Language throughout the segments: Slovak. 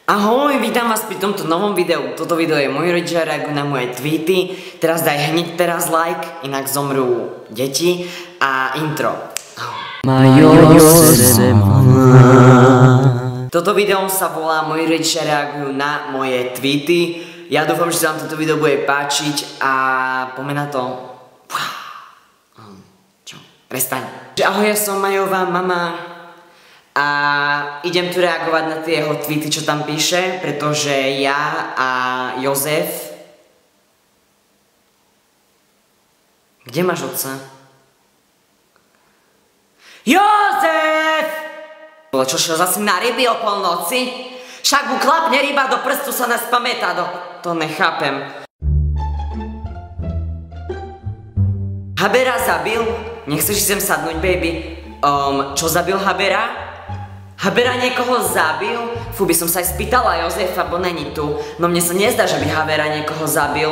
Ahoj, vítam vás pri tomto novom videu. Toto video je moji rodičia reagujú na moje tweety. Teraz daj hneď teraz like, inak zomrú deti. A intro. Toto video sa volá Moji rodičia reagujú na moje tweety. Ja dúfam, že sa vám toto video bude páčiť a poďme na to. Čo? Prestaň. Ahoj, ja som Majová mama. A idem tu reagovať na tie jeho tweety, čo tam píše, pretože ja a Jozef... Kde máš otca? Jozef! Čo šiel zase na ryby o polnoci? Však mu klapne ryba do prstu, sa nás pamätá. To nechápem. Habera zabil? Nechceš sem sadnúť, baby? Čo zabil Habera? Habera niekoho zabil? Fú, by som sa aj spýtala Jozefa, bo není tu. No mne sa nezdá, že by Habera niekoho zabil.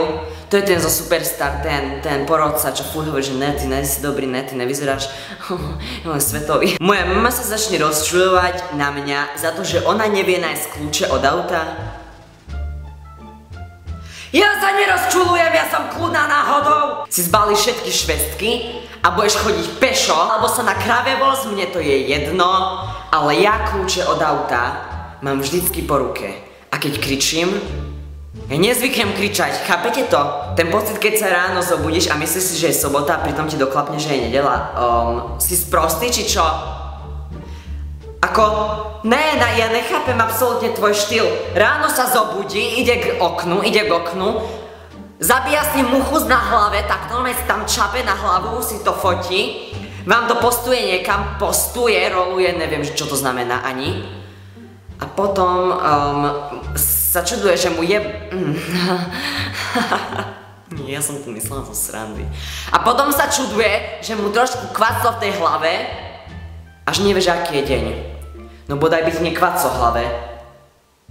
To je ten zo Superstar, ten porodca, čo fú hovorí, že Nety, si dobrý, Nety, nevyzeráš svetový. Moja mama sa začne rozčuľovať na mňa za to, že ona nevie nájsť kľúče od auta. Ja sa nerozčuľujem, ja som kľudná náhodou. Si zbali všetky švestky a budeš chodiť pešo, alebo sa na krave voz, mne to je jedno, ale ja kľúče od auta mám vždycky po ruke. A keď kričím, ja nezvyknem kričať, chápete to? Ten pocit, keď sa ráno zobudíš a myslíš si, že je sobota a pritom ti doklapne, že je nedeľa. Si sprostý, či čo? Ja nechápem absolútne tvoj štýl. Ráno sa zobudí, ide k oknu, zabíja si muchu na hlave, tak normálne si tam čape na hlavu, si to fotí, vám to postuje niekam, roluje, neviem, čo to znamená ani. A potom sa čuduje, že mu je... Nie, ja som to myslela zo srandy. A potom sa čuduje, že mu trošku kvaclo v tej hlave, až nevieš, aký je deň. No bodaj by ti nekvaclo v hlave.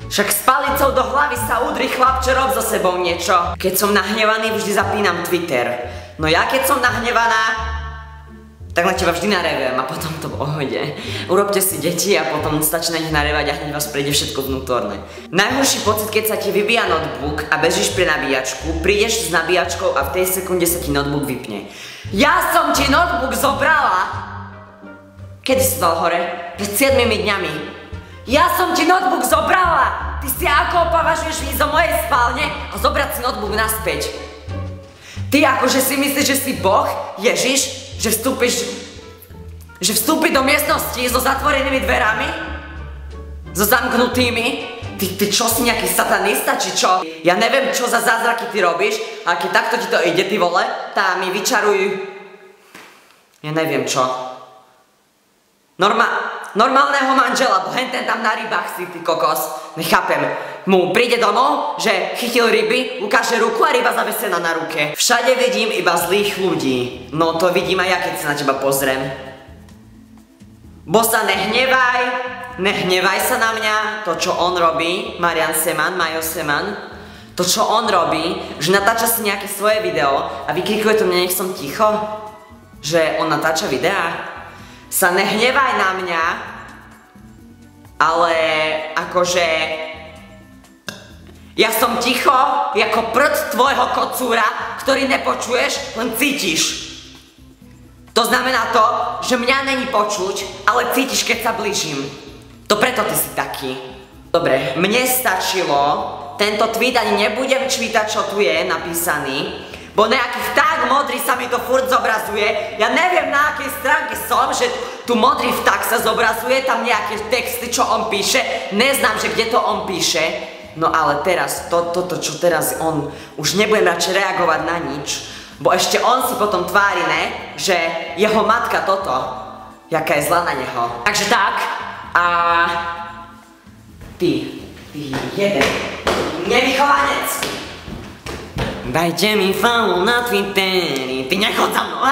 Však s palicou do hlavy sa udri, chlapče, rob so sebou niečo. Keď som nahnevaný, vždy zapínam Twitter. No ja keď som nahnevaná, tak na teba vždy narevem a potom to pohode. Urobte si deti a potom stačí na nich narevať a hneď vás prejde všetko vnútorné. Najhorší pocit, keď sa ti vybíja notebook a bežíš pre nabíjačku, prídeš s nabíjačkou a v tej sekunde sa ti notebook vypne. Ja som ti notebook zobrala! Kedy si dal hore? Pred 7 dňami. Ja som ti notebook zobrala! Ty si ako považuješ ísť do mojej spálne a zobrať si notebook naspäť? Ty akože si myslíš, že si Boh? Ježiš? Že vstúpiš do miestnosti so zatvorenými dverami? So zamknutými? Ty čo si nejaký satanista, či čo? Ja neviem, čo za zázraky ty robíš, ale keď takto ti to ide, ty vole, tá mi vyčaruj... Ja neviem čo. Normálneho manžela, bo henten tam na rybách si, ty kokos. Nechápem. Mu príde domov, že chytil ryby, ukáže ruku a ryba zavesená na ruke. Všade vidím iba zlých ľudí. No to vidím aj ja, keď sa na teba pozriem. Bo sa nehnevaj sa na mňa. To, čo on robí, Marian Seman, Majo Seman, to, čo on robí, že natáča si nejaké svoje video a vykrikuje to mne, nech som ticho, že on natáča videá. Sa nehnevaj na mňa, ale akože ja som ticho ako prd tvojho kocúra, ktorý nepočuješ, len cítiš. To znamená to, že mňa není počuť, ale cítiš, keď sa blížim. To preto ty si taký. Dobre, mne stačilo, tento tweet ani nebudem čítať, čo tu je napísaný, bo nejaký vták modrý sa mi to furt zobrazuje. Ja neviem, na akej stránke som, že tu modrý vták sa zobrazuje, tam nejaké texty, čo on píše. Neznám, že kde to on píše. No ale teraz, toto, čo teraz on, už nebudem radšej reagovať na nič. Bo ešte on si potom tvári, ne, že jeho matka toto, jaká je zlá na neho. Takže tak, a ty jeden nevychovanec. Dajte mi follow na Twitteri, ty nechod za mnou.